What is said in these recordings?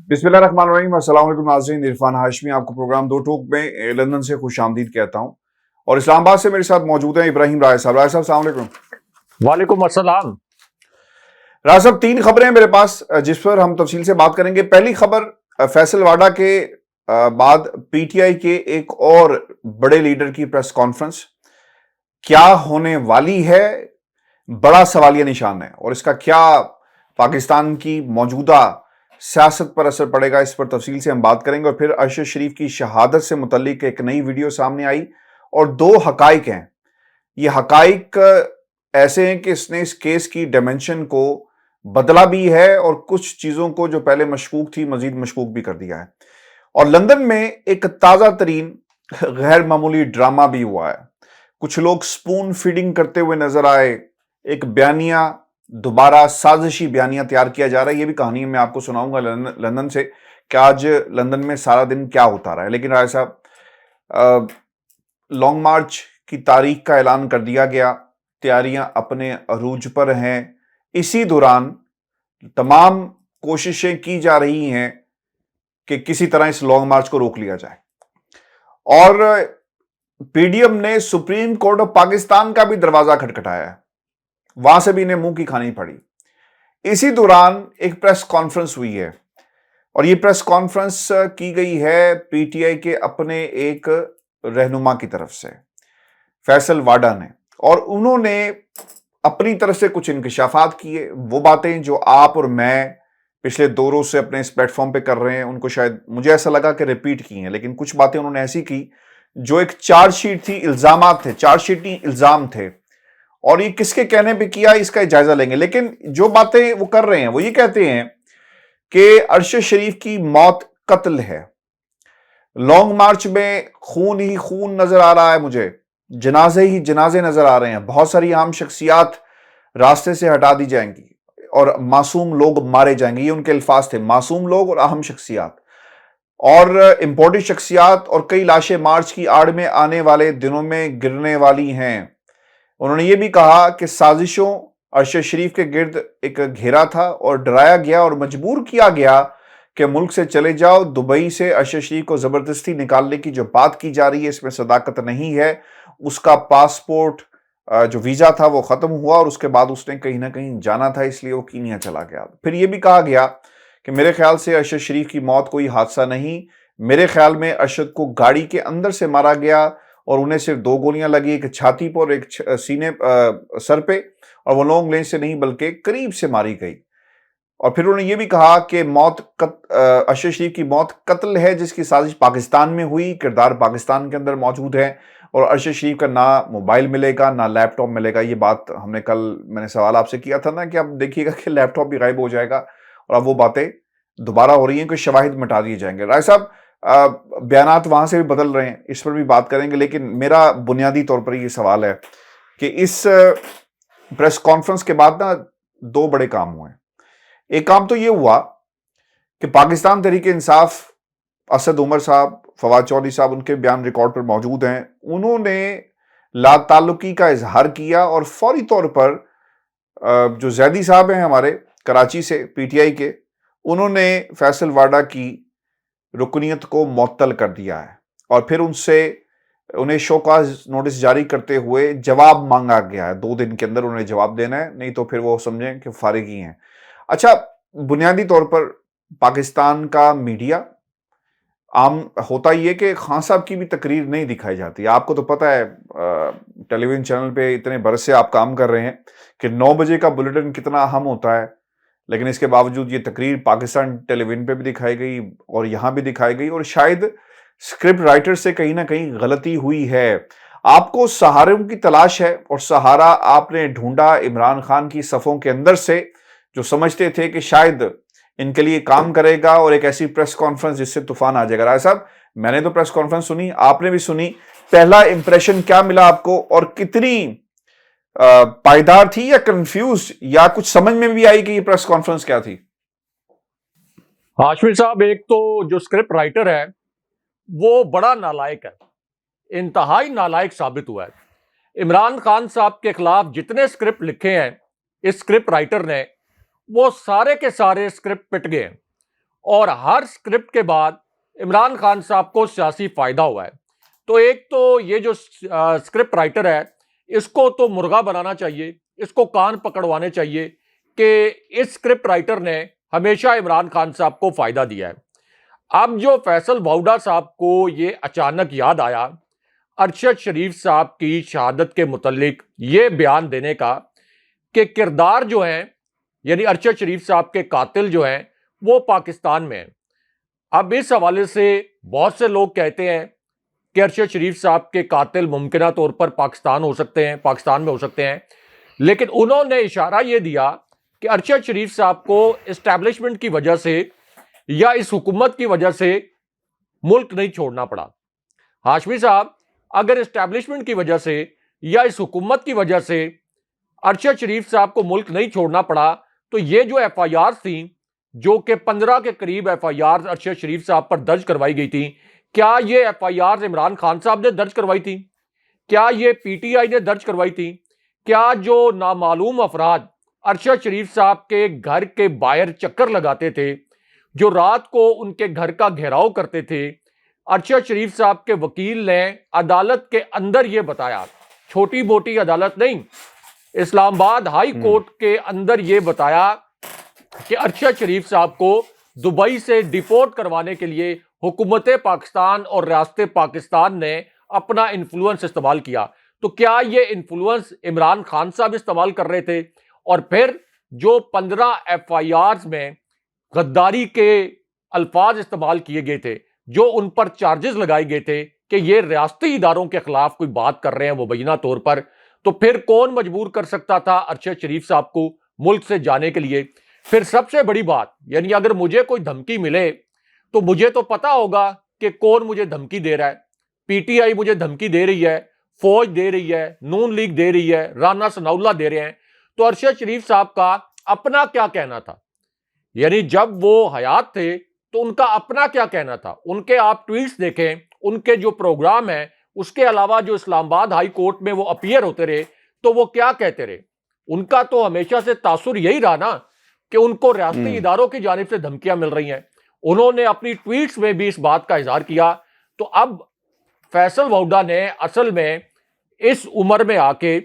बिस्मिल्लाहिर्रहमानिर्रहीम। अस्सलाम वालेकुम नाज़रीन, इरफान हाशमी आपको प्रोग्राम दो टूक में लंदन से खुशामदीद कहता हूँ और इस्लामाबाद से मेरे साथ मौजूद हैं इब्राहिम राय साहब। राय साहब अस्सलाम वालेकुम। वालेकुम अस्सलाम। राय साहब, तीन खबरें हैं मेरे पास जिस पर हम तफसील से बात करेंगे। पहली खबर, फैसल वाडा के बाद पीटीआई के एक और बड़े लीडर की प्रेस कॉन्फ्रेंस क्या होने वाली है, बड़ा सवालिया निशान है और इसका क्या पाकिस्तान की मौजूदा सियासत पर असर पड़ेगा, इस पर तफसील से हम बात करेंगे। और फिर अरशद शरीफ की शहादत से मुतल्लिक एक नई वीडियो सामने आई और दो हकाइक हैं। ये हकाइक ऐसे हैं कि इसने इस केस की डायमेंशन को बदला भी है और कुछ चीजों को जो पहले मशकूक थी मजीद मशकूक भी कर दिया है। और लंदन में एक ताजा तरीन गैर मामूली ड्रामा भी हुआ है। कुछ लोग स्पून फीडिंग करते हुए नजर आए। एक बयानिया, दोबारा साजिशी बयानिया तैयार किया जा रहा है। ये भी कहानी मैं आपको सुनाऊंगा लंदन से कि आज लंदन में सारा दिन क्या होता रहा है। लेकिन राय साहब, लॉन्ग मार्च की तारीख का ऐलान कर दिया गया, तैयारियां अपने अरूज पर हैं। इसी दौरान तमाम कोशिशें की जा रही हैं कि किसी तरह इस लॉन्ग मार्च को रोक लिया जाए और पीडीएम ने सुप्रीम कोर्ट ऑफ पाकिस्तान का भी दरवाजा खटखटाया है। वहां से भी इन्हें मुंह की खानी पड़ी। इसी दौरान एक प्रेस कॉन्फ्रेंस हुई है और यह प्रेस कॉन्फ्रेंस की गई है पीटीआई के अपने एक रहनुमा की तरफ से, फैसल वाडा ने, और उन्होंने अपनी तरफ से कुछ इंकशाफात किए। वो बातें जो आप और मैं पिछले 2 रोज से अपने इस प्लेटफॉर्म पे कर रहे हैं, उनको शायद मुझे ऐसा लगा कि रिपीट की हैं, लेकिन कुछ बातें उन्होंने ऐसी की जो एक चार्जशीट थी, इल्जामात थे, चार्जशीट नहीं इल्जाम थे। और ये किसके कहने पे किया, इसका जायजा लेंगे। लेकिन जो बातें वो कर रहे हैं वो ये कहते हैं कि अरशद शरीफ की मौत कत्ल है। लॉन्ग मार्च में खून ही खून नजर आ रहा है मुझे, जनाजे ही जनाजे नजर आ रहे हैं। बहुत सारी आम शख्सियात रास्ते से हटा दी जाएंगी और मासूम लोग मारे जाएंगे। ये उनके अल्फाज थे, मासूम लोग और अहम शख्सियात और इंपॉर्टेंट शख्सियात, और कई लाशें मार्च की आड़ में आने वाले दिनों में गिरने वाली हैं। उन्होंने ये भी कहा कि साजिशों अरशद शरीफ के गिर्द एक घेरा था और डराया गया और मजबूर किया गया कि मुल्क से चले जाओ। दुबई से अरशद शरीफ को जबरदस्ती निकालने की जो बात की जा रही है, इसमें सदाकत नहीं है। उसका पासपोर्ट, जो वीजा था, वो खत्म हुआ और उसके बाद उसने कहीं ना कहीं जाना था, इसलिए वो कीनिया चला गया। फिर यह भी कहा गया कि मेरे ख्याल से अरशद शरीफ की मौत कोई हादसा नहीं, मेरे ख्याल में अरशद को गाड़ी के अंदर से मारा गया और उन्हें सिर्फ 2 गोलियां लगी, एक छाती पर और एक सीने सर पे, और वो लॉन्ग रेंज से नहीं बल्कि करीब से मारी गई। और फिर उन्होंने ये भी कहा कि अरशद शरीफ की मौत कत्ल है जिसकी साजिश पाकिस्तान में हुई, किरदार पाकिस्तान के अंदर मौजूद है और अरशद शरीफ का ना मोबाइल मिलेगा ना लैपटॉप मिलेगा। ये बात मैंने सवाल आपसे किया था ना कि आप देखिएगा कि लैपटॉप भी गायब हो जाएगा, और अब वो बातें दोबारा हो रही हैं कि शवाहिद मिटा दिए जाएंगे। राय साहब, बयानात वहां से भी बदल रहे हैं, इस पर भी बात करेंगे। लेकिन मेरा बुनियादी तौर पर यह सवाल है कि इस प्रेस कॉन्फ्रेंस के बाद ना 2 बड़े काम हुए। एक काम तो यह हुआ कि पाकिस्तान तहरीक इंसाफ, असद उमर साहब, फवाद चौधरी साहब, उनके बयान रिकॉर्ड पर मौजूद हैं, उन्होंने लाताल्लुकी का इजहार किया और फौरी तौर पर जो जैदी साहब हैं हमारे कराची से पीटीआई के, उन्होंने फैसल वाडा की रुकनीत को मुअत्तल कर दिया है और फिर उन्हें शोकाज नोटिस जारी करते हुए जवाब मांगा गया है। 2 दिन के अंदर उन्हें जवाब देना है, नहीं तो फिर वो समझें कि फारिग ही हैं। अच्छा, बुनियादी तौर पर पाकिस्तान का मीडिया आम होता ही है कि खान साहब की भी तकरीर नहीं दिखाई जाती। आपको तो पता है, टेलीविजन चैनल पे इतने बरस से आप काम कर रहे हैं कि 9 बजे का बुलेटिन कितना अहम होता है, लेकिन इसके बावजूद ये तकरीर पाकिस्तान टेलीविजन पे भी दिखाई गई और यहां भी दिखाई गई, और शायद स्क्रिप्ट राइटर से कहीं ना कहीं गलती हुई है। आपको सहारों की तलाश है और सहारा आपने ढूंढा इमरान खान की सफों के अंदर से, जो समझते थे कि शायद इनके लिए काम करेगा और एक ऐसी प्रेस कॉन्फ्रेंस जिससे तूफान आ जाएगा। राय साहब, मैंने तो प्रेस कॉन्फ्रेंस सुनी, आपने भी सुनी, पहला इंप्रेशन क्या मिला आपको और कितनी पायदार थी या कंफ्यूज, या कुछ समझ में भी आई कि ये प्रेस कॉन्फ्रेंस क्या थी? हाशमी साहब, एक तो जो स्क्रिप्ट राइटर है वो बड़ा नालायक है, इंतहाई नालायक साबित हुआ है। इमरान खान साहब के खिलाफ जितने स्क्रिप्ट लिखे हैं इस स्क्रिप्ट राइटर ने, वो सारे के सारे स्क्रिप्ट पिट गए और हर स्क्रिप्ट के बाद इमरान खान साहब को सियासी फायदा हुआ है। तो एक तो ये जो स्क्रिप्ट राइटर है, इसको तो मुर्गा बनाना चाहिए, इसको कान पकड़वाने चाहिए कि इस स्क्रिप्ट राइटर ने हमेशा इमरान खान साहब को फायदा दिया है। अब जो फैसल वाउडा साहब को ये अचानक याद आया अरशद शरीफ साहब की शहादत के मुतल्लिक ये बयान देने का कि किरदार जो हैं, यानी अरशद शरीफ साहब के कातिल जो हैं, वो पाकिस्तान में हैं। अब इस हवाले से बहुत से लोग कहते हैं कि अरशद शरीफ साहब के कातिल मुमकिना तौर पर पाकिस्तान में हो सकते हैं, लेकिन उन्होंने इशारा ये दिया कि अरशद शरीफ साहब को इस्टेब्लिशमेंट की वजह से या इस हुकूमत की वजह से मुल्क नहीं छोड़ना पड़ा। हाशमी साहब, अगर इस्टेब्लिशमेंट की वजह से या इस हुकूमत की वजह से अरशद शरीफ साहब को मुल्क नहीं छोड़ना पड़ा, तो ये जो FIR थी, जो कि 15 के करीब FIR अरशद शरीफ साहब पर दर्ज करवाई गई थी, क्या ये FIR इमरान खान साहब ने दर्ज करवाई थी? क्या ये PTI ने दर्ज करवाई थी? क्या जो नामालूम अफराद अरशद शरीफ साहब के घर के बाहर चक्कर लगाते थे, जो रात को उनके घर का घेराव करते थे, अरशद शरीफ साहब के वकील ने अदालत के अंदर यह बताया, छोटी मोटी अदालत नहीं, इस्लामाबाद हाई कोर्ट के अंदर यह बताया कि अरशद शरीफ साहब को दुबई से डिपोर्ट करवाने के लिए हुकूमत पाकिस्तान और रियासत पाकिस्तान ने अपना इन्फ्लुएंस इस्तेमाल किया। तो क्या ये इन्फ्लुएंस इमरान खान साहब इस्तेमाल कर रहे थे? और फिर जो 15 FIRs में गद्दारी के अल्फाज इस्तेमाल किए गए थे, जो उन पर चार्जेस लगाए गए थे कि ये रियासती इदारों के खिलाफ कोई बात कर रहे हैं मुबैना तौर पर, तो फिर कौन मजबूर कर सकता था अरशद शरीफ साहब को मुल्क से जाने के लिए? फिर सबसे बड़ी बात, यानी अगर मुझे कोई धमकी मिले तो मुझे तो पता होगा कि कौन मुझे धमकी दे रहा है। PTI मुझे धमकी दे रही है, फौज दे रही है, नून लीग दे रही है, राना सनाउल्लाह दे रहे हैं। तो अरशद शरीफ साहब का अपना क्या कहना था? यानी जब वो हयात थे तो उनका अपना क्या कहना था? उनके आप ट्वीट्स देखें, उनके जो प्रोग्राम है, उसके अलावा जो इस्लामाबाद हाई कोर्ट में वो अपीयर होते रहे, तो वो क्या कहते रहे? उनका तो हमेशा से तासुर यही रहा ना कि उनको रियासती इदारों की जानिब से धमकियां मिल रही हैं। उन्होंने अपनी ट्वीट्स में भी इस बात का इजहार किया। तो अब फैसल वाउडा ने असल में इस उम्र में आके,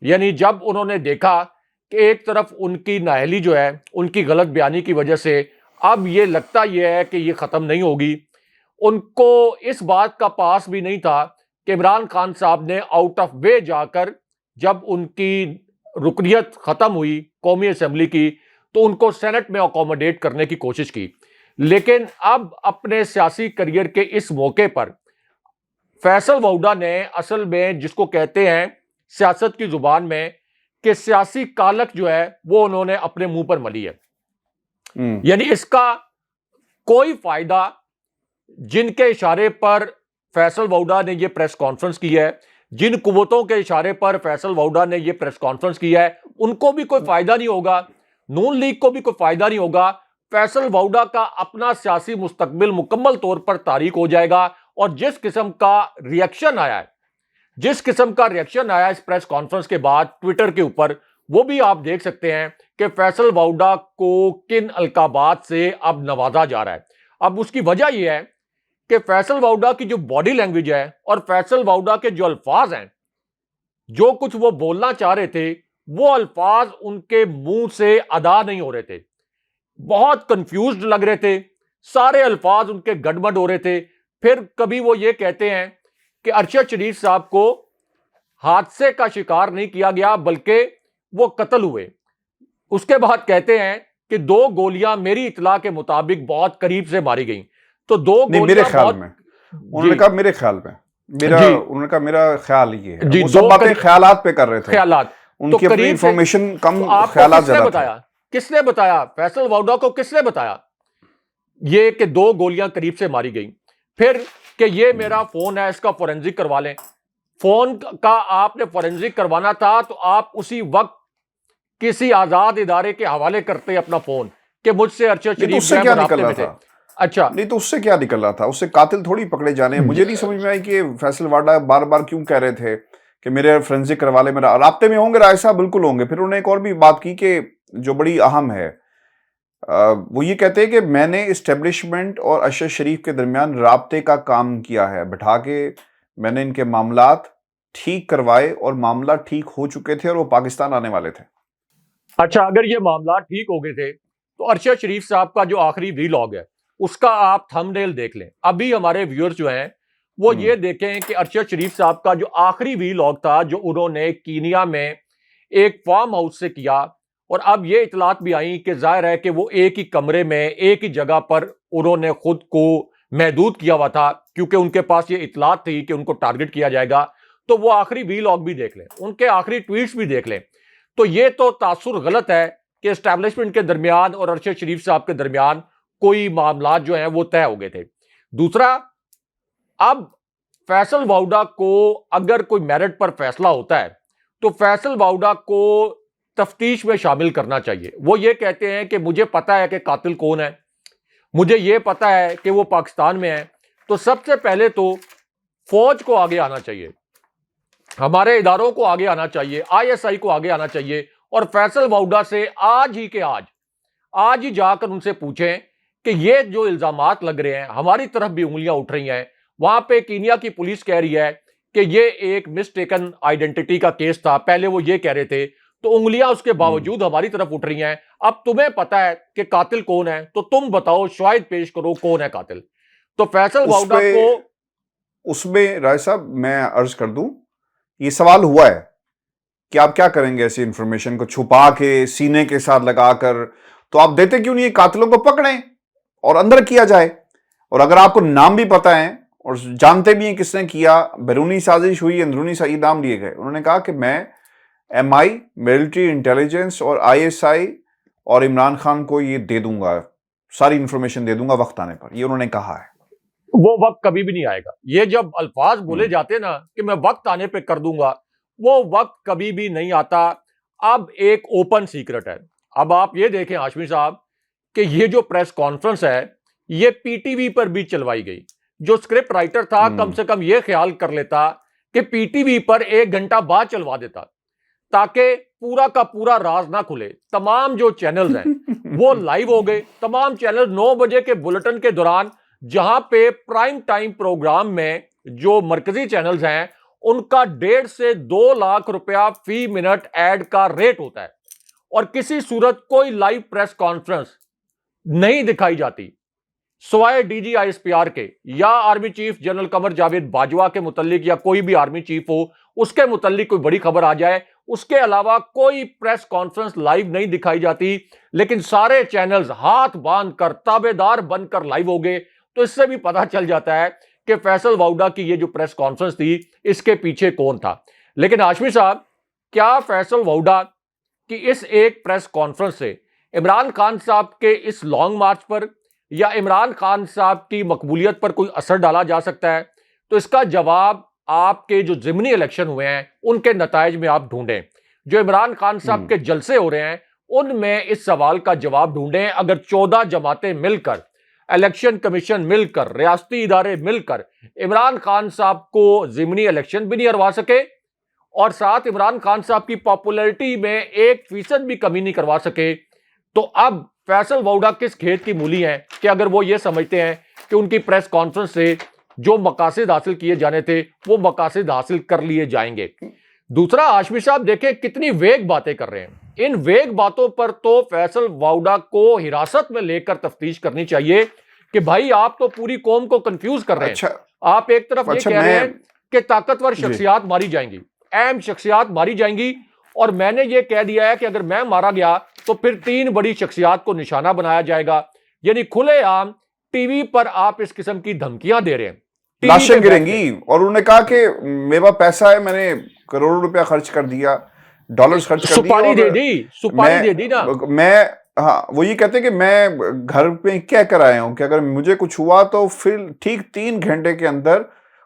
यानी जब उन्होंने देखा कि एक तरफ उनकी नाअहली जो है, उनकी गलत बयानी की वजह से अब ये लगता यह है कि ये ख़त्म नहीं होगी, उनको इस बात का पास भी नहीं था कि इमरान खान साहब ने आउट ऑफ वे जाकर जब उनकी रुकनियत ख़त्म हुई कौमी असम्बली की, तो उनको सेनेट में अकोमोडेट करने की कोशिश की। लेकिन अब अपने सियासी करियर के इस मौके पर फैसल वाउडा ने असल में, जिसको कहते हैं सियासत की जुबान में कि सियासी कालक जो है, वो उन्होंने अपने मुंह पर मली है। यानी इसका कोई फायदा, जिनके इशारे पर फैसल वाउडा ने यह प्रेस कॉन्फ्रेंस की है, जिन कुव्वतों के इशारे पर फैसल वाउडा ने यह प्रेस कॉन्फ्रेंस की है, उनको भी कोई फायदा नहीं होगा, नून लीग को भी कोई फायदा नहीं होगा। फैसल वाउडा का अपना सियासी मुस्तकबिल मुकम्मल तौर पर तारीक हो जाएगा। और जिस किस्म का रिएक्शन आया इस प्रेस कॉन्फ्रेंस के बाद ट्विटर के ऊपर, वो भी आप देख सकते हैं कि फैसल वाउडा को किन अलकाबात से अब नवाजा जा रहा है। अब उसकी वजह यह है कि फैसल वाउडा की जो बॉडी लैंग्वेज है और फैसल वाउडा के जो अल्फाज हैं, जो कुछ वो बोलना चाह रहे थे, वो अल्फाज उनके मुंह से अदा नहीं हो रहे थे, बहुत कंफ्यूज्ड लग रहे थे, सारे अल्फाज उनके गड़बड़ हो रहे थे। फिर कभी वो ये कहते हैं कि अरशद शरीफ साहब को हादसे का शिकार नहीं किया गया, बल्कि वो कत्ल हुए। उसके बाद कहते हैं कि 2 गोलियां मेरी इतला के मुताबिक बहुत करीब से मारी गई। तो 2 गोलियां मेरे ख्याल में, उन्होंने कहा मेरे ख्याल में, उन्होंने कहा मेरा ख्याल ये है। वो सब बातें ख्यालात पे कर रहे थे, ख्यालात, उनकी अपनी इंफॉर्मेशन कम, तो ख्यालात ज्यादा बताया। किसने बताया? फैसल वाउडा को किसने बताया ये कि 2 गोलियां करीब से मारी गई? फिर कि ये मेरा फोन है, इसका फोरेंसिक करवा लें। फोन का आपने फोरेंसिक करवाना था तो आप उसी वक्त किसी आजाद इदारे के हवाले करते अपना फोन कि मुझसे अरशद शरीफ उससे क्या निकल रहा था? अच्छा, नहीं तो उससे क्या निकल रहा था? उससे कातिल थोड़ी पकड़े जाने। मुझे नहीं समझ में आई कि फैसल वाडा बार बार क्यों कह रहे थे कि मेरे फोरेंसिक करवा ले, मेरा राब्ते में होंगे, राय साहब बिल्कुल होंगे। फिर उन्होंने एक और भी बात की कि जो बड़ी अहम है, वो ये कहते हैं कि मैंने इस्टेब्लिशमेंट और अरशद शरीफ के दरमियान राब्ते का काम किया है, बिठा के मैंने इनके मामलात ठीक करवाए और मामला ठीक हो चुके थे और वो पाकिस्तान आने वाले थे। अच्छा, अगर ये मामला ठीक हो गए थे तो अरशद शरीफ साहब का जो आखिरी वीलॉग है उसका आप थंबनेल देख लें। अभी हमारे व्यूअर्स जो हैं वो ये देखें कि अरशद शरीफ साहब का जो आखिरी वीलॉग था जो उन्होंने कीनिया में एक फार्म हाउस से किया, और अब ये इतलात भी आई कि जाहिर है कि वो एक ही कमरे में एक ही जगह पर उन्होंने खुद को महदूद किया हुआ था क्योंकि उनके पास ये इतलात थी कि उनको टारगेट किया जाएगा। तो वो आखिरी वीलॉग भी देख लें, उनके आखिरी ट्वीट्स भी देख लें। तो ये तो तासुर गलत है कि एस्टैब्लिशमेंट के दरमियान और अरशद शरीफ साहब के दरमियान कोई मामला जो है वो तय हो गए थे। दूसरा, अब फैसल वाउडा को अगर कोई मेरिट पर फैसला होता है तो फैसल वाउडा को तफ्तीश में शामिल करना चाहिए। वो ये कहते हैं कि मुझे पता है कि कातिल कौन है, मुझे ये पता है कि वो पाकिस्तान में है, तो सबसे पहले तो फौज को आगे आना चाहिए, हमारे इदारों को आगे आना चाहिए, आईएसआई को आगे आना चाहिए और फैसल वाउडा से आज ही जाकर उनसे पूछें कि ये जो इल्जामात लग रहे हैं, हमारी तरफ भी उंगलियां उठ रही हैं। वहां पे कीनिया की पुलिस कह रही है कि ये एक मिस्टेकन आइडेंटिटी का केस था, पहले वो ये कह रहे थे, तो उंगलियां उसके बावजूद हमारी तरफ उठ रही हैं। अब तुम्हें पता है कि कातिल कौन है, तो तुम बताओ, शायद पेश करो कौन है कातिल। तो फैसल वाउडा को उसमें राय साहब मैं अर्ज कर दूं, ये सवाल हुआ है कि आप क्या करेंगे ऐसी इंफॉर्मेशन को छुपा के सीने के साथ लगाकर, तो आप देते क्यों नहीं कातिलों को पकड़ें और अंदर किया जाए। और अगर आपको नाम भी पता है और जानते भी हैं किसने किया, बैरूनी साजिश हुई, अंदरूनी सही नाम लिए गए। उन्होंने कहा कि मैं एमआई, मिलिट्री इंटेलिजेंस और आईएसआई और इमरान खान को ये दे दूंगा, सारी इंफॉर्मेशन दे दूंगा वक्त आने पर, ये उन्होंने कहा है। वो वक्त कभी भी नहीं आएगा। ये जब अल्फाज बोले जाते ना कि मैं वक्त आने पे कर दूंगा, वो वक्त कभी भी नहीं आता। अब एक ओपन सीक्रेट है। अब आप ये देखें हाशमी साहब कि ये जो प्रेस कॉन्फ्रेंस है ये पीटीवी पर भी चलवाई गई। जो स्क्रिप्ट राइटर था कम से कम ये ख्याल कर लेता कि पीटीवी पर 1 घंटा बाद चलवा देता ताकि पूरा का पूरा राज ना खुले। तमाम जो चैनल्स हैं वो लाइव हो गए। तमाम चैनल 9 बजे के बुलेटिन के दौरान, जहां पे प्राइम टाइम प्रोग्राम में जो मरकजी चैनल्स हैं उनका 1.5 से 2 लाख रुपया फी मिनट एड का रेट होता है, और किसी सूरत कोई लाइव प्रेस कॉन्फ्रेंस नहीं दिखाई जाती सिवाय डीजीआईएसपीआर के या army chief general Qamar Javed Bajwa के मुतालिक, या कोई भी आर्मी चीफ हो उसके मुतालिक कोई बड़ी खबर आ जाए, उसके अलावा कोई प्रेस कॉन्फ्रेंस लाइव नहीं दिखाई जाती। लेकिन सारे चैनल्स हाथ बांधकर ताबेदार बनकर लाइव हो गए। तो इससे भी पता चल जाता है कि फैसल वाउडा की ये जो प्रेस कॉन्फ्रेंस थी इसके पीछे कौन था। लेकिन हाशमी साहब, क्या फैसल वाउडा की इस एक प्रेस कॉन्फ्रेंस से इमरान खान साहब के इस लॉन्ग मार्च पर या इमरान खान साहब की मकबूलियत पर कोई असर डाला जा सकता है? तो इसका जवाब आपके जो ज़िमनी इलेक्शन हुए हैं उनके नताइज में आप ढूंढें। जो इमरान खान साहब के जलसे हो रहे हैं उनमें इस सवाल का जवाब ढूंढें। अगर 14 जमातें मिलकर, इलेक्शन कमीशन मिलकर, रियासती इदारे मिलकर इमरान खान साहब को ज़िमनी इलेक्शन भी नहीं हरवा सके और साथ इमरान खान साहब की पॉपुलैरिटी में 1% भी कमी नहीं करवा सके, तो अब फैसल वाउडा किस खेत की मूली है कि अगर वो ये समझते हैं कि उनकी प्रेस कॉन्फ्रेंस से जो मकासद हासिल किए जाने थे वो मकासद हासिल कर लिए जाएंगे। दूसरा, हाशमी साहब देखें कितनी वेग बातें कर रहे हैं। इन वेग बातों पर तो फैसल वाउडा को हिरासत में लेकर तफ्तीश करनी चाहिए कि भाई आप तो पूरी कौम को कंफ्यूज कर रहे हैं। आप एक तरफ ये कह रहे हैं कि ताकतवर शख्सियात मारी जाएंगी, अहम शख्सियात मारी जाएंगी, और मैंने ये कह दिया है कि अगर मैं मारा गया तो फिर 3 बड़ी शख्सियात को निशाना बनाया जाएगा। यानी खुलेआम टीवी पर आप इस किस्म की धमकियां दे रहे हैं, लाशें गिरेंगी। और उन्होंने कहा कि मेरे पास पैसा है, मैंने करोड़ों रुपया खर्च कर दिया, डॉलर्स खर्च कर दिया, सुपारी दे दी ना। मैं हाँ, वो ये कहते हैं कि मैं घर पे कह कर आया हूं कि अगर मुझे कुछ हुआ तो फिर ठीक 3 घंटे के अंदर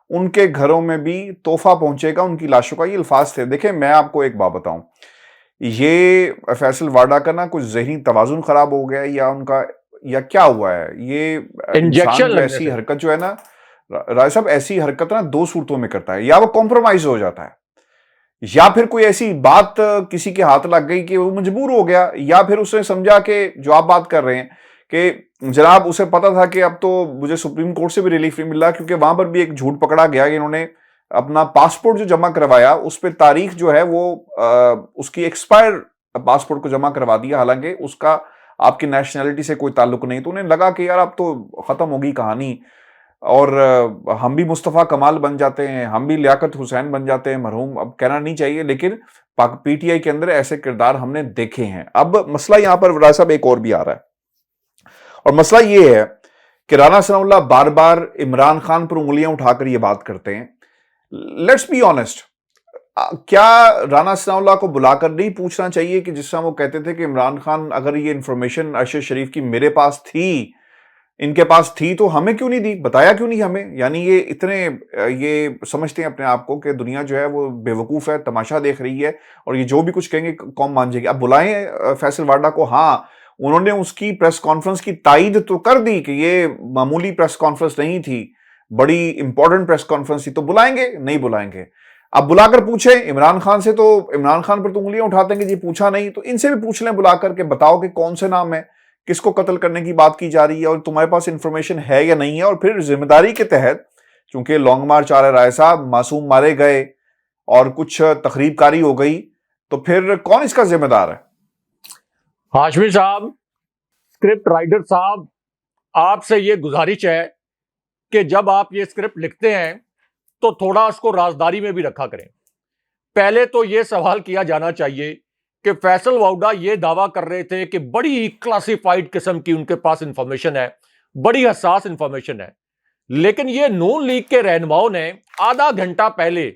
उनके घरों में भी तोहफा पहुंचेगा उनकी लाशों का। ये अल्फाज थे। देखिए, मैं आपको एक बात बताऊं, ये फैसल वाडा का ना कुछ ज़हनी तवाजुन खराब हो गया या उनका, या क्या हुआ है, ये इंजेक्शन ऐसी हरकत जो है ना राय साहब, ऐसी हरकत ना 2 सूरतों में करता है, या वो कॉम्प्रोमाइज हो जाता है या फिर कोई ऐसी बात किसी के हाथ लग गई कि वो मजबूर हो गया, या फिर उसने समझा कि जो आप बात कर रहे हैं कि जनाब उसे पता था कि अब तो मुझे सुप्रीम कोर्ट से भी रिलीफ नहीं मिल रहा, क्योंकि वहां पर भी एक झूठ पकड़ा गया कि इन्होंने अपना पासपोर्ट जो जमा करवाया उस पर तारीख जो है वो उसकी एक्सपायर पासपोर्ट को जमा करवा दिया, हालांकि उसका आपकी नेशनैलिटी से कोई ताल्लुक नहीं। तो उन्हें लगा कि यार अब तो खत्म होगी कहानी, और हम भी मुस्तफ़ा कमाल बन जाते हैं, हम भी लियाकत हुसैन बन जाते हैं मरहूम, अब कहना नहीं चाहिए, लेकिन पीटीआई के अंदर ऐसे किरदार हमने देखे हैं। अब मसला यहां पर वरा साहब एक और भी आ रहा है, और मसला ये है कि राना सनाउल्लाह बार बार इमरान खान पर उंगलियां उठाकर ये बात करते हैं। लेट्स बी ऑनेस्ट, क्या राना सनाउल्लाह को बुलाकर नहीं पूछना चाहिए कि जिस तरह वो कहते थे कि इमरान खान अगर ये इंफॉर्मेशन अरशद शरीफ की मेरे पास थी, इनके पास थी, तो हमें क्यों नहीं दी, बताया क्यों नहीं हमें? यानी ये इतने ये समझते हैं अपने आप को कि दुनिया जो है वो बेवकूफ है, तमाशा देख रही है, और ये जो भी कुछ कहेंगे कौम मान जाएगी। अब बुलाएं फैसल वाडा को। हाँ, उन्होंने उसकी प्रेस कॉन्फ्रेंस की तायद तो कर दी कि ये मामूली प्रेस कॉन्फ्रेंस नहीं थी, बड़ी इंपॉर्टेंट प्रेस कॉन्फ्रेंस थी, तो बुलाएंगे नहीं बुलाएंगे? अब बुलाकर पूछे इमरान खान से, तो इमरान खान पर तो उंगलियां उठाते हैं कि जी पूछा नहीं, तो इनसे भी पूछ लें बुलाकर के, बताओ कि कौन से नाम है, किसको कत्ल करने की बात की जा रही है, और तुम्हारे पास इंफॉर्मेशन है या नहीं है। और फिर जिम्मेदारी के तहत, चूंकि लॉन्ग मार्च आ रहा है राय साहब, मासूम मारे गए और कुछ तखरीबकारी हो गई, तो फिर कौन इसका जिम्मेदार है? हाशमी साहब, स्क्रिप्ट राइटर साहब, आपसे ये गुजारिश है कि जब आप ये स्क्रिप्ट लिखते हैं तो थोड़ा उसको राजदारी में भी रखा करें। पहले तो ये सवाल किया जाना चाहिए कि फैसल वाउडा ये दावा कर रहे थे कि बड़ी क्लासिफाइड किस्म की उनके पास इंफॉर्मेशन है, बड़ी हसास इंफॉर्मेशन है, लेकिन ये नून लीग के रहनुमाओं ने आधा घंटा पहले,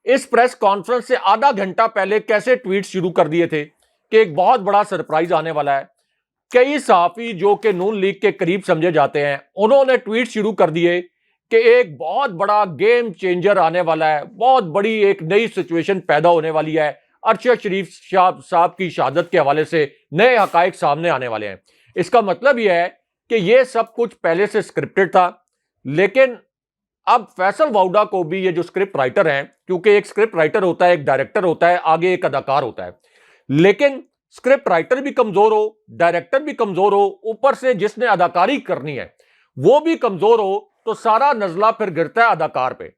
इस प्रेस कॉन्फ्रेंस से आधा घंटा पहले कैसे ट्वीट शुरू कर दिए थे कि एक बहुत बड़ा सरप्राइज आने वाला है। कई सहाफी जो कि नून लीग के करीब समझे जाते हैं, उन्होंने ट्वीट शुरू कर दिए कि एक बहुत बड़ा गेम चेंजर आने वाला है, बहुत बड़ी एक नई सिचुएशन पैदा होने वाली है, अरशद शरीफ साहब की शहादत के हवाले से नए हकायक सामने आने वाले हैं। इसका मतलब यह है कि यह सब कुछ पहले से स्क्रिप्टेड था, लेकिन अब फैसल वाउडा को भी ये जो स्क्रिप्ट राइटर हैं, क्योंकि एक स्क्रिप्ट राइटर होता है, एक डायरेक्टर होता है, आगे एक अदाकार होता है, लेकिन स्क्रिप्ट राइटर भी कमजोर हो, डायरेक्टर भी कमजोर हो, ऊपर से जिसने अदाकारी करनी है वो भी कमजोर हो, तो सारा नजला फिर गिरता है अदाकार पे।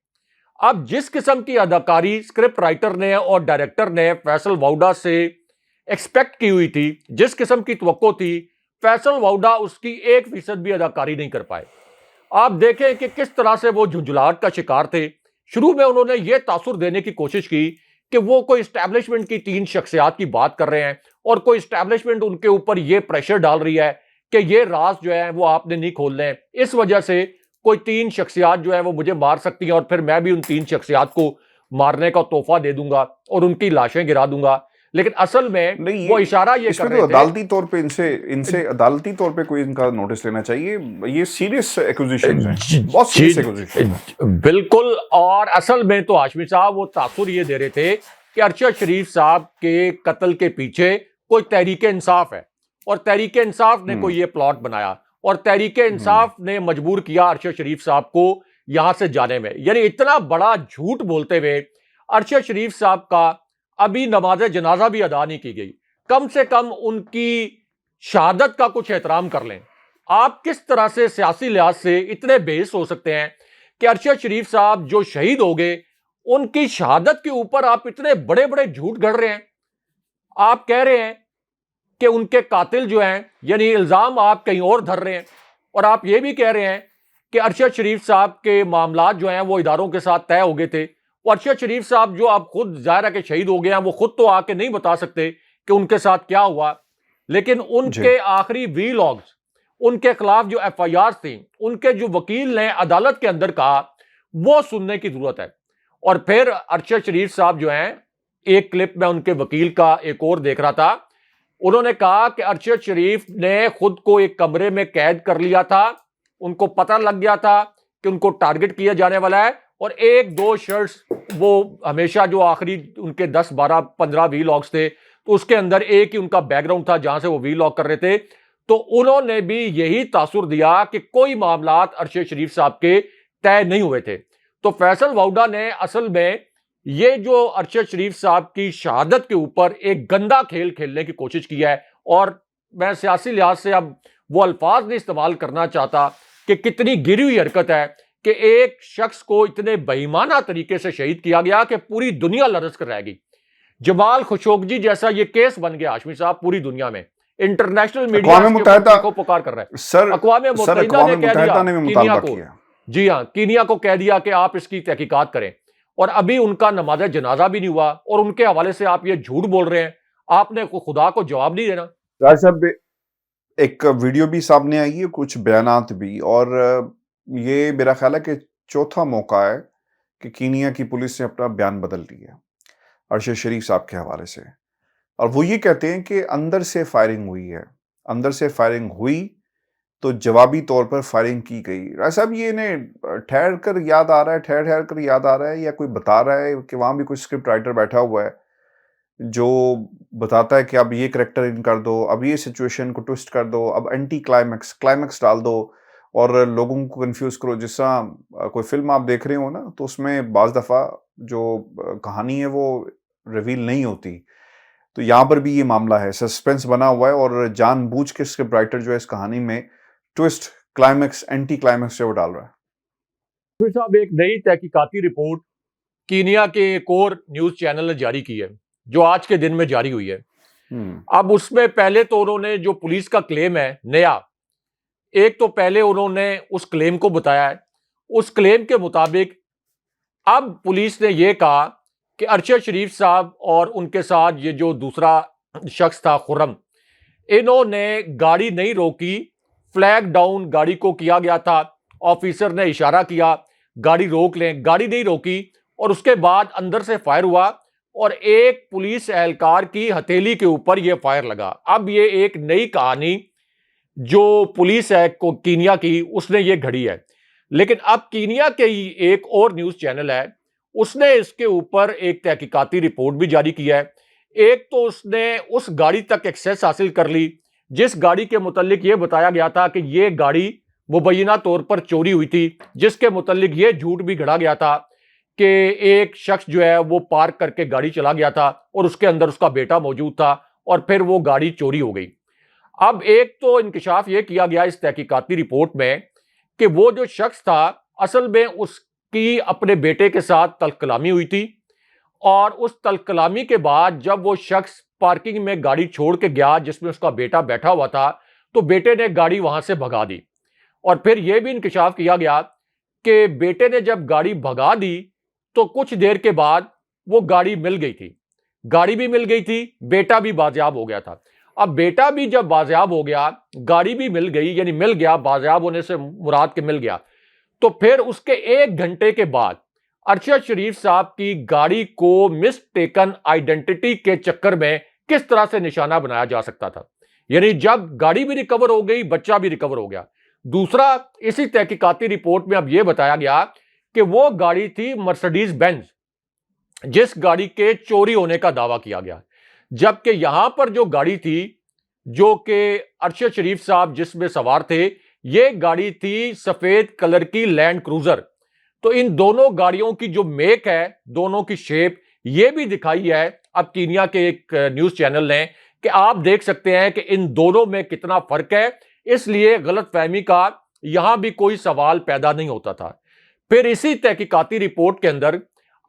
अब जिस किस्म की अदाकारी स्क्रिप्ट राइटर ने और डायरेक्टर ने फैसल वाउडा से एक्सपेक्ट की हुई थी, जिस किस्म की तवक्को थी, फैसल वाउडा उसकी 1% भी अदाकारी नहीं कर पाए। आप देखें कि किस तरह से वो झुंझुलाहट का शिकार थे। शुरू में उन्होंने ये तासुर देने की कोशिश की कि वो कोई एस्टैब्लिशमेंट की 3 शख्सियात की बात कर रहे हैं, और कोई एस्टैब्लिशमेंट उनके ऊपर ये प्रेशर डाल रही है कि ये राज जो है वो आपने नहीं खोलने हैं, इस वजह से कोई 3 शख्सियात जो है वो मुझे मार सकती हैं, और फिर मैं भी उन 3 शख्सियात को मारने का तोहफा दे दूंगा और उनकी लाशें गिरा दूंगा। लेकिन असल में नहीं, वो इशारा ये कर रहे थे, अदालती तौर पे इनसे अदालती तौर पे कोई इनका नोटिस लेना चाहिए। ये सीरियस एक्यूजिशंस हैं, बहुत सीरियस एक्यूजिशन। बिल्कुल। और असल में तो हाशमी साहब वो तासुर ये दे रहे थे कि अरशद शरीफ साहब के कत्ल के पीछे कोई तहरीक इंसाफ है, और तहरीक इंसाफ ने कोई ये प्लॉट बनाया, और तहरीक इंसाफ ने मजबूर किया अरशद शरीफ साहब को यहां से जाने में। यानी इतना बड़ा झूठ बोलते हुए अरशद शरीफ साहब का अभी नमाज जनाजा भी अदा नहीं की गई। कम से कम उनकी शहादत का कुछ एहतराम कर लें। आप किस तरह से सियासी लिहाज से इतने बेइज्जत हो सकते हैं कि अरशद शरीफ साहब जो शहीद हो गए, उनकी शहादत के ऊपर आप इतने बड़े बड़े झूठ गढ़ रहे हैं। आप कह रहे हैं कि उनके कातिल जो हैं, यानी इल्जाम आप कहीं और धर रहे हैं, और आप ये भी कह रहे हैं कि अरशद शरीफ साहब के मामलात जो हैं वो इदारों के साथ तय हो गए थे। अरशद शरीफ साहब जो आप खुद ज़ाहिर है कि शहीद हो गए हैं, वो खुद तो आके नहीं बता सकते कि उनके साथ क्या हुआ, लेकिन उनके आखिरी वीलॉग्स, उनके खिलाफ जो FIR थी, उनके जो वकील ने अदालत के अंदर कहा, वो सुनने की जरूरत है। और फिर अरशद शरीफ साहब जो हैं, एक क्लिप में उनके वकील का एक और देख रहा था, उन्होंने कहा कि अरशद शरीफ ने खुद को एक कमरे में कैद कर लिया था, उनको पता लग गया था कि उनको टारगेट किया जाने वाला है, और 1-2 शर्ट्स वो हमेशा जो आखिरी उनके 10, 12, 15 वीलॉग्स थे, तो उसके अंदर एक ही उनका बैकग्राउंड था जहां से वो वीलॉग कर रहे थे। तो उन्होंने भी यही तासुर दिया कि कोई मामलात अरशद शरीफ साहब के तय नहीं हुए थे। तो फैसल वाउडा ने असल में ये जो अरशद शरीफ साहब की शहादत के ऊपर एक गंदा खेल खेलने की कोशिश की है। और मैं सियासी लिहाज से अब वो अल्फाज नहीं इस्तेमाल करना चाहता कि कितनी गिरी हुई हरकत है कि एक शख्स को इतने बेईमाना तरीके से शहीद किया गया कि पूरी दुनिया लरज कर रह गई। जमाल खशोगी जैसा ये केस बन गया हाशमी साहब पूरी दुनिया में, इंटरनेशनल मीडिया अक़वाम मुत्तहिदा को पुकार कर रहा है। सर, अक़वाम मुत्तहिदा ने कह दिया ने कीनिया मुतालबा को, किया। जी हाँ, कीनिया को कह दिया कि आप इसकी तहकीकात करें, और अभी उनका नमाज जनाजा भी नहीं हुआ और उनके हवाले से आप ये झूठ बोल रहे हैं। आपने खुदा को जवाब नहीं देना। राज साहब, एक वीडियो भी सामने आई है, कुछ बयानात भी, और ये मेरा ख्याल है कि चौथा मौका है कि कीनिया की पुलिस ने अपना बयान बदल दिया अरशद शरीफ साहब के हवाले से, और वो ये कहते हैं कि अंदर से फायरिंग हुई है, अंदर से फायरिंग हुई तो जवाबी तौर पर फायरिंग की गई। राय साहब, ये इन्हें ठहर कर याद आ रहा है, ठहर कर याद आ रहा है, या कोई बता रहा है कि वहां भी कोई स्क्रिप्ट राइटर बैठा हुआ है जो बताता है कि अब ये करेक्टर इन कर दो, अब ये सिचुएशन को ट्विस्ट कर दो, अब एंटी क्लाइमैक्स डाल दो और लोगों को कंफ्यूज करो। जिस तरह कोई फिल्म आप देख रहे हो ना, तो उसमें बाज दफा जो कहानी है वो रिवील नहीं होती, तो यहाँ पर भी ये मामला है, सस्पेंस बना हुआ है और जानबूझ के स्क्रिप्ट राइटर जो है इस कहानी में ट्विस्ट, क्लाइमैक्स, एंटी क्लाइमैक्स जो डाल रहा है। फिर साहब, एक नई तहकीकाती रिपोर्ट कीनिया के एक और न्यूज चैनल ने जारी की है, जो आज के दिन में जारी हुई है। अब उसमें पहले तो उन्होंने जो पुलिस का क्लेम है नया, एक तो पहले उन्होंने उस क्लेम को बताया है। उस क्लेम के मुताबिक अब पुलिस ने यह कहा कि अरशद शरीफ साहब और उनके साथ ये जो दूसरा शख्स था खुर्रम, इन्होंने गाड़ी नहीं रोकी, फ्लैग डाउन गाड़ी को किया गया था। ऑफिसर ने इशारा किया गाड़ी रोक लें, गाड़ी नहीं रोकी, और उसके बाद अंदर से फायर हुआ और एक पुलिस एहलकार की हथेली के ऊपर यह फायर लगा। अब ये एक नई कहानी जो पुलिस है को कीनिया की, उसने ये घड़ी है। लेकिन अब कीनिया के ही एक और न्यूज चैनल है, उसने इसके ऊपर एक तहकीकाती रिपोर्ट भी जारी की है। एक तो उसने उस गाड़ी तक एक्सेस हासिल कर ली जिस गाड़ी के मुतालिक यह बताया गया था कि यह गाड़ी मुबैना तौर पर चोरी हुई थी, जिसके मुतालिक यह झूठ भी गढ़ा गया था कि एक शख्स जो है वो पार्क करके गाड़ी चला गया था और उसके अंदर उसका बेटा मौजूद था और फिर वो गाड़ी चोरी हो गई। अब एक तो इंकशाफ यह किया गया इस तहकीकाती रिपोर्ट में कि वो जो शख्स था असल में उसकी अपने बेटे के साथ तलकलामी हुई थी, और उस तलकलामी के बाद जब वो शख्स पार्किंग में गाड़ी छोड़ के गया जिसमें उसका बेटा बैठा हुआ था, तो बेटे ने गाड़ी वहां से भगा दी। और फिर यह भी इंकशाफ किया गया कि बेटे ने जब गाड़ी भगा दी तो कुछ देर के बाद वो गाड़ी मिल गई थी, गाड़ी भी मिल गई थी, बेटा भी बाजियाब हो गया था। अब बेटा भी जब बाजियाब हो गया, गाड़ी भी मिल गई, यानी मिल गया, बाजियाब होने से मुराद के मिल गया, तो फिर उसके 1 घंटे के बाद अरशद शरीफ साहब की गाड़ी को मिसटेकन आइडेंटिटी के चक्कर में किस तरह से निशाना बनाया जा सकता था। यानी जब गाड़ी भी रिकवर हो गई, बच्चा भी रिकवर हो गया। दूसरा, इसी तहकीकाती रिपोर्ट में अब यह बताया गया कि वो गाड़ी थी मर्सिडीज बेंज, जिस गाड़ी के चोरी होने का दावा किया गया, जबकि यहां पर जो गाड़ी थी जो कि अरशद शरीफ साहब जिसमें सवार थे, ये गाड़ी थी सफेद कलर की लैंड क्रूजर। तो इन दोनों गाड़ियों की जो मेक है, दोनों की शेप, ये भी दिखाई है अब कीनिया के एक न्यूज चैनल ने कि आप देख सकते हैं कि इन दोनों में कितना फर्क है। इसलिए गलतफहमी का यहां भी कोई सवाल पैदा नहीं होता था। फिर इसी तहकीकाती रिपोर्ट के अंदर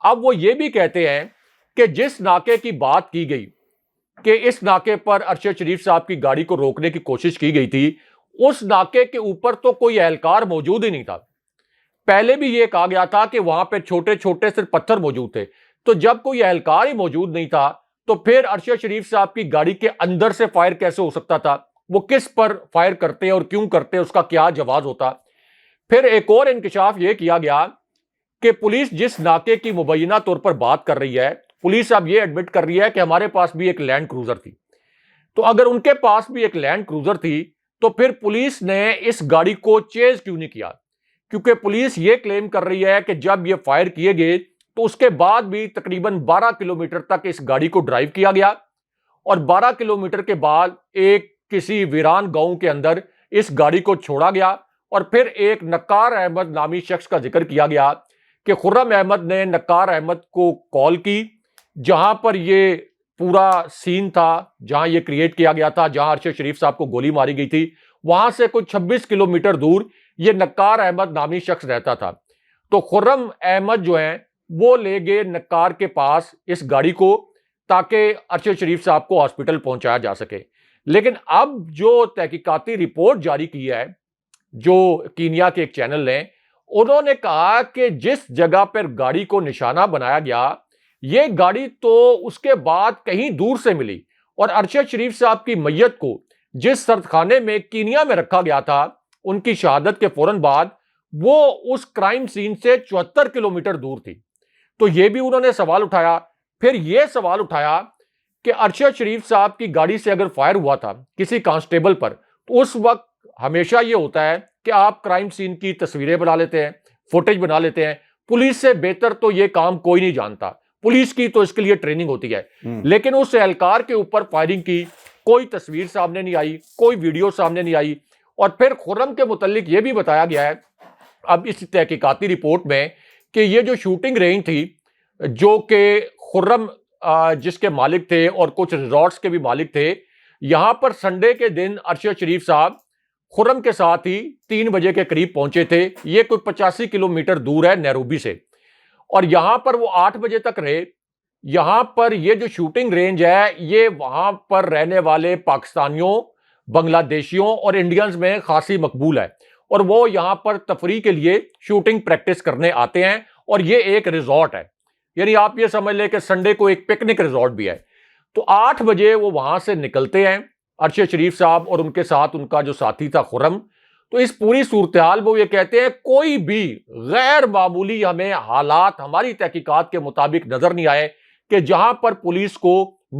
अब वो ये भी कहते हैं कि जिस नाके की बात की गई कि इस नाके पर अरशद शरीफ साहब की गाड़ी को रोकने की कोशिश की गई थी, उस नाके के ऊपर तो कोई एहलकार मौजूद ही नहीं था। पहले भी यह कहा गया था कि वहां पे छोटे छोटे सिर्फ पत्थर मौजूद थे। तो जब कोई एहलकार ही मौजूद नहीं था, तो फिर अरशद शरीफ साहब की गाड़ी के अंदर से फायर कैसे हो सकता था? वो किस पर फायर करते और क्यों करते, उसका क्या जवाब होता? फिर एक और इंकशाफ यह किया गया कि पुलिस जिस नाके की मुबैना तौर पर बात कर रही है, पुलिस अब यह एडमिट कर रही है कि हमारे पास भी एक लैंड क्रूजर थी। तो अगर उनके पास भी एक लैंड क्रूजर थी, तो फिर पुलिस ने इस गाड़ी को चेज क्यों नहीं किया? क्योंकि पुलिस यह क्लेम कर रही है कि जब यह फायर किए गए तो उसके बाद भी तकरीबन 12 किलोमीटर तक इस गाड़ी को ड्राइव किया गया, और 12 किलोमीटर के बाद एक किसी वीरान गांव के अंदर इस गाड़ी को छोड़ा गया, और फिर एक नक्कार अहमद नामी शख्स का जिक्र किया गया कि खुर्रम अहमद ने नक्कार अहमद को कॉल की, जहां पर ये पूरा सीन था, जहां ये क्रिएट किया गया था, जहां अरशद शरीफ साहब को गोली मारी गई थी, वहां से कुछ 26 किलोमीटर दूर ये नक्कार अहमद नामी शख्स रहता था। तो खुर्रम अहमद जो है वो ले गए नक्कार के पास इस गाड़ी को, ताकि अरशद शरीफ साहब को हॉस्पिटल पहुंचाया जा सके। लेकिन अब जो तहकीकाती रिपोर्ट जारी की है, जो कीनिया के एक चैनल ने, उन्होंने कहा कि जिस जगह पर गाड़ी को निशाना बनाया गया, ये गाड़ी तो उसके बाद कहीं दूर से मिली, और अरशद शरीफ साहब की मैयत को जिस सर्दखाने में कीनिया में रखा गया था उनकी शहादत के फौरन बाद, वो उस क्राइम सीन से 74 किलोमीटर दूर थी। तो ये भी उन्होंने सवाल उठाया। फिर यह सवाल उठाया कि अरशद शरीफ साहब की गाड़ी से अगर फायर हुआ था किसी कांस्टेबल पर, तो उस वक्त हमेशा यह होता है कि आप क्राइम सीन की तस्वीरें बना लेते हैं, फुटेज बना लेते हैं। पुलिस से बेहतर तो यह काम कोई नहीं जानता, पुलिस की तो इसके लिए ट्रेनिंग होती है। लेकिन उस एहलकार के ऊपर फायरिंग की कोई तस्वीर सामने नहीं आई, कोई वीडियो सामने नहीं आई। और फिर खुर्रम के मुतालिक यह भी बताया गया है अब इस तहकीकाती रिपोर्ट में कि ये जो शूटिंग रेंज थी, जो कि खुर्रम जिसके मालिक थे और कुछ रिजॉर्ट्स के भी मालिक थे, यहां पर संडे के दिन अरशद शरीफ साहब खुर्रम के साथ ही 3 बजे के करीब पहुंचे थे। ये कोई 85 किलोमीटर दूर है नैरोबी से, और यहां पर वो 8 बजे तक रहे। यहां पर ये जो शूटिंग रेंज है, ये वहां पर रहने वाले पाकिस्तानियों, बांग्लादेशियों और इंडियंस में खासी मकबूल है, और वो यहां पर तफरी के लिए शूटिंग प्रैक्टिस करने आते हैं। और ये एक रिजॉर्ट है, यानी आप ये समझ लें कि संडे को एक पिकनिक रिजॉर्ट भी है। तो 8 बजे वो वहां से निकलते हैं, अरशद शरीफ साहब और उनके साथ उनका जो साथी था खुर्रम। तो इस पूरी सूरत हाल वो ये कहते हैं कोई भी गैर मामूली हमें हालात हमारी तहकीकात के मुताबिक नजर नहीं आए कि जहां पर पुलिस को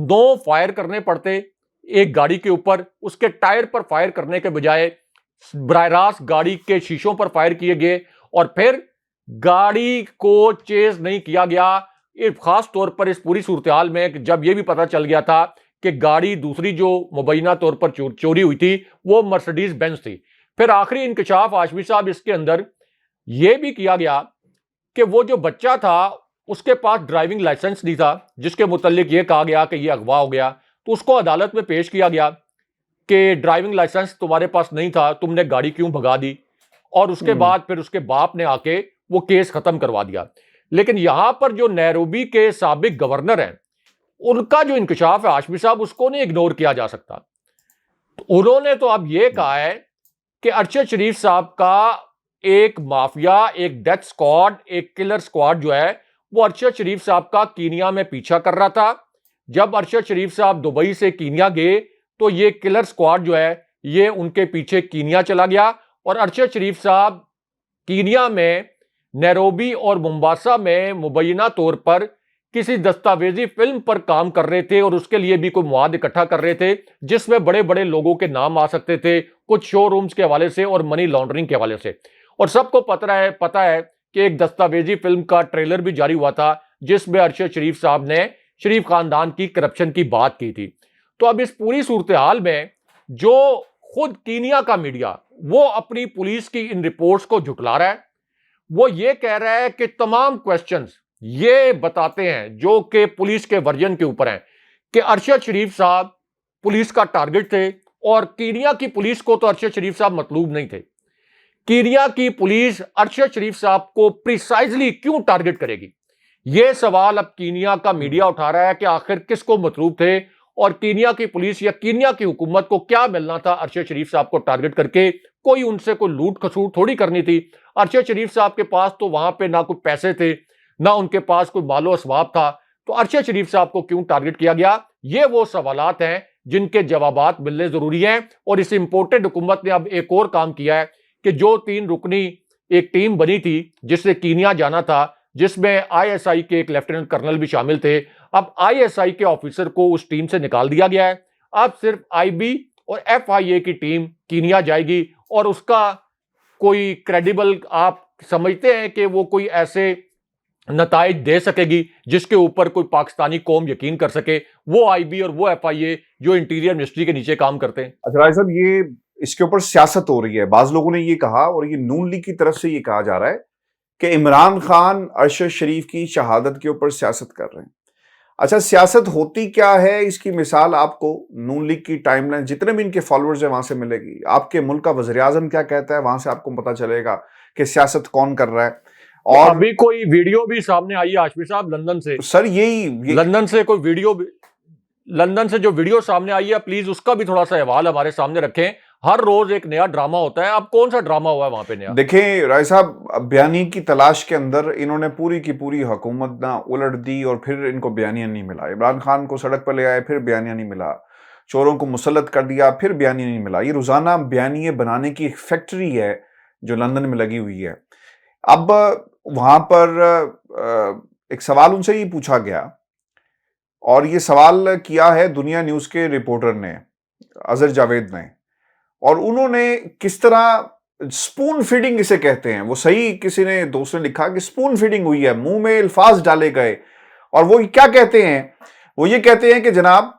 2 फायर करने पड़ते एक गाड़ी के ऊपर, उसके टायर पर फायर करने के बजाय बराह रास्त गाड़ी के शीशों पर फायर किए गए, और फिर गाड़ी को चेज नहीं किया गया। खास तौर पर इस पूरी सूरत हाल में जब यह भी पता चल गया था कि गाड़ी दूसरी जो मुबैना तौर पर चोरी हुई थी वो मर्सिडीज बेंज थी। फिर आखिरी इंकशाफ हाशमी साहब इसके अंदर यह भी किया गया कि वो जो बच्चा था उसके पास ड्राइविंग लाइसेंस नहीं था, जिसके मुतालिक यह कहा गया कि यह अगवा हो गया। तो उसको अदालत में पेश किया गया कि ड्राइविंग लाइसेंस तुम्हारे पास नहीं था, तुमने गाड़ी क्यों भगा दी। और उसके बाद फिर उसके बाप ने आके वो केस खत्म करवा दिया। लेकिन यहां पर जो नैरोबी के साबिक गवर्नर हैं, उनका जो इंकशाफ है हाशमी साहब, उसको नहीं इग्नोर किया जा सकता। तो उन्होंने तो अब यह कहा है कि अरशद शरीफ साहब का एक माफिया, एक डेथ स्क्वाड, एक किलर स्क्वाड जो है वो अरशद शरीफ साहब का कीनिया में पीछा कर रहा था। जब अरशद शरीफ साहब दुबई से कीनिया गए तो ये किलर स्क्वाड जो है ये उनके पीछे कीनिया चला गया, और अरशद शरीफ साहब कीनिया में नैरोबी और मोम्बासा में मुबैना तौर पर किसी दस्तावेजी फिल्म पर काम कर रहे थे, और उसके लिए भी कोई मवाद इकट्ठा कर रहे थे जिसमें बड़े बड़े लोगों के नाम आ सकते थे, कुछ शोरूम्स के हवाले से और मनी लॉन्ड्रिंग के हवाले से। और सबको पता है कि एक दस्तावेजी फिल्म का ट्रेलर भी जारी हुआ था जिसमें अरशद शरीफ साहब ने शरीफ खानदान की करप्शन की बात की थी। तो अब इस पूरी सूरत हाल में जो खुद कीनिया का मीडिया वो अपनी पुलिस की इन रिपोर्ट्स को झुटला रहा है, वो ये कह रहा है कि तमाम क्वेश्चंस ये बताते हैं जो कि पुलिस के वर्जन के ऊपर हैं कि अरशद शरीफ साहब पुलिस का टारगेट थे, और कीनिया की पुलिस को तो अरशद शरीफ साहब मतलूब नहीं थे। कीनिया की पुलिस अरशद शरीफ साहब को प्रिसाइजली क्यों टारगेट करेगी, यह सवाल अब कीनिया का मीडिया उठा रहा है कि आखिर किसको मतलूब थे, और कीनिया की पुलिस या कीनिया की हुकूमत को क्या मिलना था अरशद शरीफ साहब को टारगेट करके। कोई उनसे कोई लूट खसूट थोड़ी करनी थी। अरशद शरीफ साहब के पास तो वहां पे ना कोई पैसे थे, ना उनके पास कोई मालो असबाब था, तो अरशद शरीफ साहब को क्यों टारगेट किया गया। ये वो सवालात हैं जिनके जवाबात मिलने जरूरी हैं। और इस इंपोर्टेड हुकूमत ने अब एक और काम किया है कि जो 3 रुकनी एक टीम बनी थी जिससे कीनिया जाना था, जिसमें आईएसआई के एक लेफ्टिनेंट कर्नल भी शामिल थे, अब आईएसआई के ऑफिसर को उस टीम से निकाल दिया गया है। अब सिर्फ आईबी और एफआईए की टीम कीनिया जाएगी, और उसका कोई क्रेडिबल आप समझते हैं कि वो कोई ऐसे नताइज दे सकेगी जिसके ऊपर कोई पाकिस्तानी कौम यकीन कर सके, वो आईबी और वो एफआईए जो इंटीरियर मिनिस्ट्री के नीचे काम करते हैं। अच्छा राय साहब, ये इसके ऊपर सियासत हो रही है, बाज लोगों ने ये कहा, और ये नून लीग की तरफ से ये कहा जा रहा है कि इमरान खान अरशद शरीफ की शहादत के ऊपर सियासत कर रहे हैं। अच्छा, सियासत होती क्या है इसकी मिसाल आपको नून लीग की टाइमलाइन, जितने भी इनके फॉलोअर्स हैं वहां से मिलेगी। आपके मुल्क का वज़ीर आज़म क्या कहता है वहां से आपको पता चलेगा कि सियासत कौन कर रहा है। और अभी कोई वीडियो भी सामने आई है हाशमी साहब लंदन से, सर यही लंदन से कोई वीडियो भी, लंदन से जो वीडियो सामने आई है प्लीज उसका भी थोड़ा सा अहवाल हमारे सामने रखें। हर रोज एक नया ड्रामा होता है, अब कौन सा ड्रामा हुआ है वहां पे नया? देखें राय साहब, बयानी की तलाश के अंदर इन्होंने पूरी की पूरी हुकूमत ना उलट दी और फिर इनको बयानिया नहीं मिला। इमरान खान को सड़क पर ले आए, फिर बयानिया नहीं मिला। चोरों को मुसल्लत कर दिया, फिर बयानिया नहीं मिला। ये रोजाना बयानिए बनाने की एक फैक्ट्री है जो लंदन में लगी हुई है। अब वहां पर एक सवाल उनसे ये पूछा गया, और ये सवाल किया है दुनिया न्यूज के रिपोर्टर ने, अजहर जावेद ने, और उन्होंने किस तरह स्पून फीडिंग इसे कहते हैं, वो सही किसी ने दोस्त ने लिखा कि स्पून फीडिंग हुई है, मुंह में अल्फाज डाले गए। और वो क्या कहते हैं, वो ये कहते हैं कि जनाब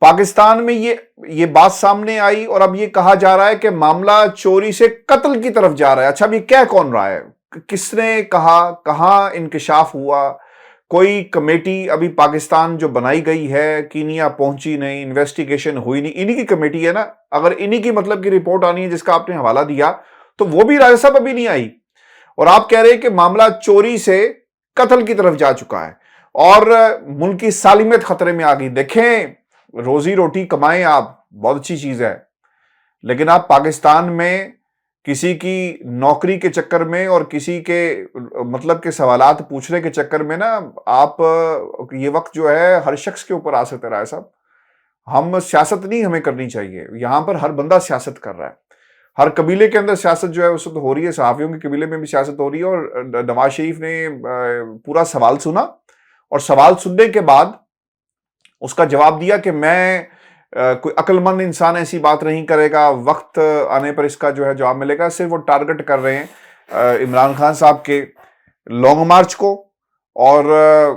पाकिस्तान में ये बात सामने आई और अब ये कहा जा रहा है कि मामला चोरी से कत्ल की तरफ जा रहा है। अच्छा, अब ये कह कौन रहा है, किसने कहा, कहां इंकशाफ हुआ? कोई कमेटी अभी पाकिस्तान जो बनाई गई है, कीनिया पहुंची नहीं, इन्वेस्टिगेशन हुई नहीं, इन्हीं की कमेटी है ना। अगर इन्हीं की मतलब की रिपोर्ट आनी है जिसका आपने हवाला दिया, तो वो भी राज्यसभा अभी नहीं आई, और आप कह रहे हैं कि मामला चोरी से कत्ल की तरफ जा चुका है और मुल्क की सालिमियत खतरे में आ गई। देखें, रोजी रोटी कमाएं आप, बहुत अच्छी चीज है, लेकिन आप पाकिस्तान में किसी की नौकरी के चक्कर में और किसी के मतलब के सवालात पूछने के चक्कर में ना आप ये वक्त जो है हर शख्स के ऊपर आ सकता है। साहब, हम सियासत नहीं हमें करनी चाहिए, यहां पर हर बंदा सियासत कर रहा है, हर कबीले के अंदर सियासत जो है उस वक्त हो रही है, सहाफियों के कबीले में भी सियासत हो रही है। और नवाज शरीफ ने पूरा सवाल सुना और सवाल सुनने के बाद उसका जवाब दिया कि मैं कोई अक्लमंद इंसान ऐसी बात नहीं करेगा, वक्त आने पर इसका जो है जवाब मिलेगा। सिर्फ वो टारगेट कर रहे हैं इमरान खान साहब के लॉन्ग मार्च को, और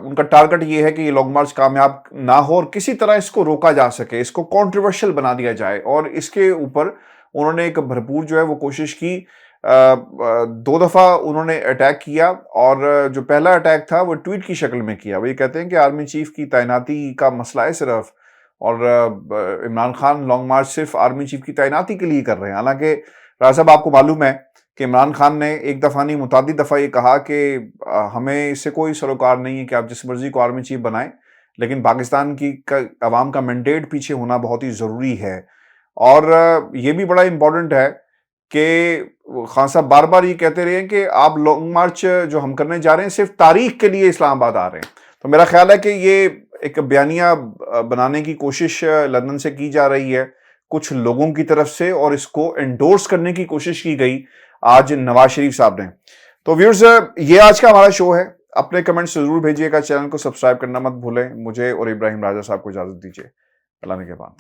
उनका टारगेट ये है कि ये लॉन्ग मार्च कामयाब ना हो और किसी तरह इसको रोका जा सके, इसको कंट्रोवर्शियल बना दिया जाए। और इसके ऊपर उन्होंने एक भरपूर जो है वो कोशिश की। 2 दफा उन्होंने अटैक किया, और जो पहला अटैक था वो ट्वीट की शक्ल में किया। वो ये कहते हैं कि आर्मी चीफ की तैनाती का मसला है सिर्फ, और इमरान खान लॉन्ग मार्च सिर्फ आर्मी चीफ की तैनाती के लिए कर रहे हैं। हालांकि राजा साहब, आपको मालूम है कि इमरान खान ने एक दफा नहीं मुतादिद दफा ये कहा कि हमें इससे कोई सरोकार नहीं है कि आप जिस मर्जी को आर्मी चीफ बनाएं, लेकिन पाकिस्तान की अवाम का मैंडेट पीछे होना बहुत ही जरूरी है। और ये भी बड़ा इंपॉर्टेंट है कि खान साहब बार बार ये कहते रहे कि आप लॉन्ग मार्च जो हम करने जा रहे हैं सिर्फ तारीख के लिए इस्लामाबाद आ रहे हैं। तो मेरा ख्याल है कि ये एक बयानिया बनाने की कोशिश लंदन से की जा रही है कुछ लोगों की तरफ से, और इसको एंडोर्स करने की कोशिश की गई आज नवाज शरीफ साहब ने। तो व्यूअर्स, ये आज का हमारा शो है। अपने कमेंट्स जरूर भेजिएगा, चैनल को सब्सक्राइब करना मत भूलें। मुझे और इब्राहिम राजा साहब को इजाजत दीजिए। अल्लाह ने के बाद।